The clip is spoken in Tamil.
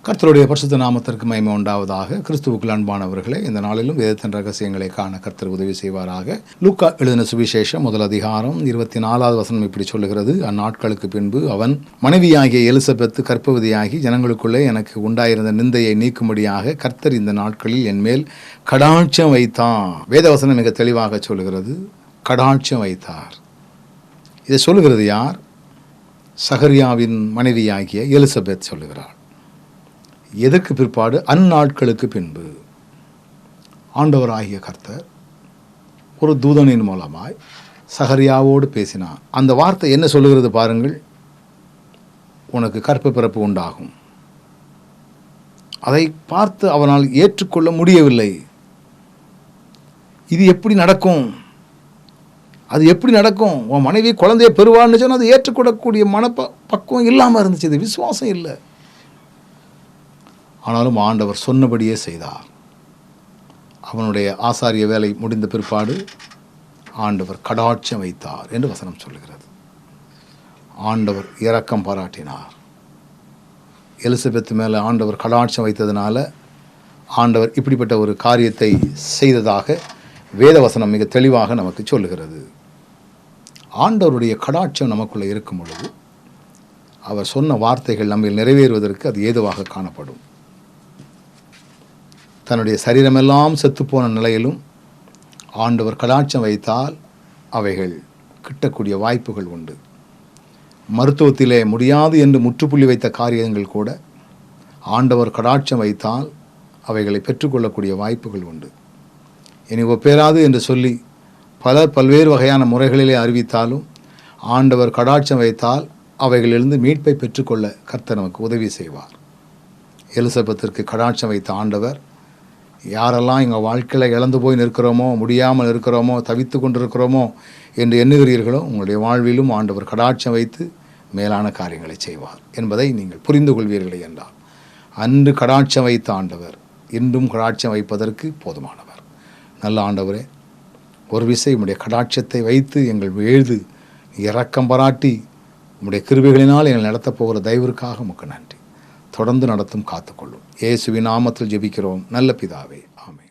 கர்த்தருடைய பரிசுத்த நாமத்திற்கு மகிமை உண்டாவதாக. கிறிஸ்துவுக்குள் அன்பானவர்களே, இந்த நாளிலும் வேதத்தின் ரகசியங்களை காண கர்த்தர் உதவி செய்வாராக. லூக்கா எழுதின சுவிசேஷம் 1 அதிகாரம் 24வது வசனம் இப்படி சொல்லுகிறது. அந்நாட்களுக்கு பின்பு அவன் மனைவியாகிய எலிசபெத்து கர்ப்பவதியாகி ஜனங்களுக்குள்ளே எனக்கு உண்டாயிருந்த நிந்தையை நீக்கும்படியாக கர்த்தர் இந்த நாட்களில் என் மேல் கடாட்சம் வைத்தான். வேதவசனம் மிக தெளிவாக சொல்லுகிறது, கடாட்சம் வைத்தார். இதை சொல்லுகிறது யார்? சகரியாவின் மனைவியாகிய எலிசபெத் சொல்லுகிறார். எதற்கு பிற்பாடு? அந்நாட்களுக்கு பின்பு ஆண்டவராகிய கர்த்தர் ஒரு தூதனின் மூலமாய் சகரியாவோடு பேசினார். அந்த வார்த்தை என்ன சொல்லுகிறது பாருங்கள். உனக்கு கற்ப பிறப்பு உண்டாகும். அதை பார்த்து அவனால் ஏற்றுக்கொள்ள முடியவில்லை. இது எப்படி நடக்கும்? அது எப்படி நடக்கும்? உன் மனைவி குழந்தைய பெறுவான்னு சொன்னால் அது ஏற்றுக்கொள்ளக்கூடிய பக்குவம் இல்லாமல் இருந்துச்சு. இது விசுவாசம் இல்லை. ஆனாலும் ஆண்டவர் சொன்னபடியே செய்தார். அவனுடைய ஆசாரிய வேலை முடிந்த பிற்பாடு ஆண்டவர் கடாட்சம் வைத்தார் என்று வசனம் சொல்லுகிறது. ஆண்டவர் இரக்கம் பாராட்டினார். எலிசபெத் மேலே ஆண்டவர் கடாட்சம் வைத்ததுனால ஆண்டவர் இப்படிப்பட்ட ஒரு காரியத்தை செய்ததாக வேதவசனம் மிக தெளிவாக நமக்கு சொல்லுகிறது. ஆண்டவருடைய கடாட்சம் நமக்குள்ளே இருக்கும் பொழுது அவர் சொன்ன வார்த்தைகள் நம்ம நிறைவேறுவதற்கு அது ஏதுவாக காணப்படும். தன்னுடைய சரீரமெல்லாம் செத்துப்போன நிலையிலும் ஆண்டவர் கடாட்சம் வைத்தால் அவைகள் கிட்டக்கூடிய வாய்ப்புகள் உண்டு. மருத்துவத்திலே முடியாது என்று முற்றுப்புள்ளி வைத்த காரியங்கள் கூட ஆண்டவர் கடாட்சம் வைத்தால் அவைகளை பெற்றுக்கொள்ளக்கூடிய வாய்ப்புகள் உண்டு. இனி ஒப்பேராது என்று சொல்லி பலர் பல்வேறு வகையான முறைகளிலே அறிவித்தாலும் ஆண்டவர் கடாட்சம் வைத்தால் அவைகளிலிருந்து மீட்பை பெற்றுக்கொள்ள கர்த்தர் நமக்கு உதவி செய்வார். எலிசபெத்திற்கு கடாட்சம் வைத்த ஆண்டவர் யாரெல்லாம் எங்கள் வாழ்க்கையில் இழந்து போய் நிற்கிறோமோ, முடியாமல் இருக்கிறோமோ, தவித்து கொண்டிருக்கிறோமோ என்று எண்ணுகிறீர்களோ, உங்களுடைய வாழ்விலும் ஆண்டவர் கடாட்சம் வைத்து மேலான காரியங்களை செய்வார் என்பதை நீங்கள் புரிந்து கொள்வீர்களே என்றால், அன்று கடாட்சம் வைத்த ஆண்டவர் இன்றும் கடாட்சம் வைப்பதற்கு போதுமானவர். நல்ல ஆண்டவரே, ஒரு விசை உம்முடைய கடாட்சத்தை வைத்து எங்கள் எழுது இரக்கம் பாராட்டி உம்முடைய கிருபைகளினால் எங்கள் நடத்தப் போகிற தயவிற்காக உமக்கு நன்றி. தொடர்ந்து நடத்தும், காத்துக்கொள்ளும். இயேசுவின் நாமத்தில் ஜெபிக்கிறோம் நல்ல பிதாவே, ஆமென்.